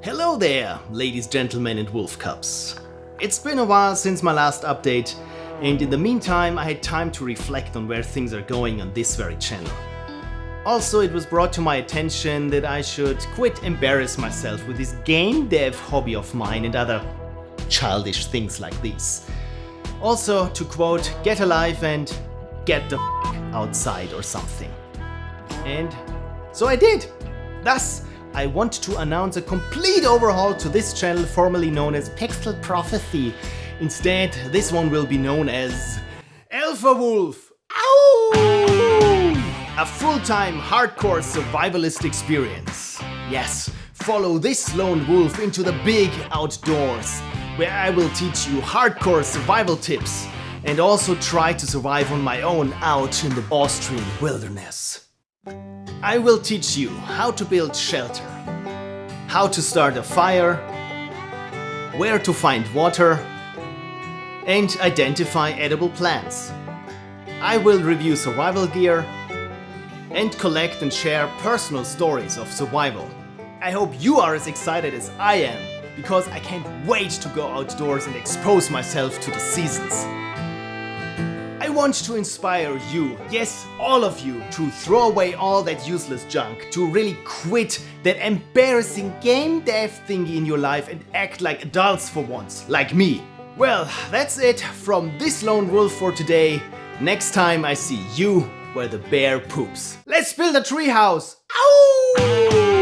Hello there, ladies, gentlemen and wolf cubs. It's been a while since my last update, and in the meantime I had time to reflect on where things are going on this very channel. Also, it was brought to my attention that I should quit embarrass myself with this game dev hobby of mine and other childish things like these. Also, to quote, get a life and get the outside or something. And so I did. Thus, I want to announce a complete overhaul to this channel formerly known as Pixel Prophecy. Instead, this one will be known as Alpha Wolf. Ow! A full-time hardcore survivalist experience. Yes, follow this lone wolf into the big outdoors, where I will teach you hardcore survival tips and also try to survive on my own out in the Austrian wilderness. I will teach you how to build shelter, how to start a fire, where to find water, and identify edible plants. I will review survival gear and collect and share personal stories of survival. I hope you are as excited as I am, because I can't wait to go outdoors and expose myself to the seasons. I want to inspire you, yes, all of you, to throw away all that useless junk, to really quit that embarrassing game dev thingy in your life and act like adults for once, like me. Well, that's it from this lone wolf for today. Next time I see you where the bear poops. Let's build a treehouse! Ow!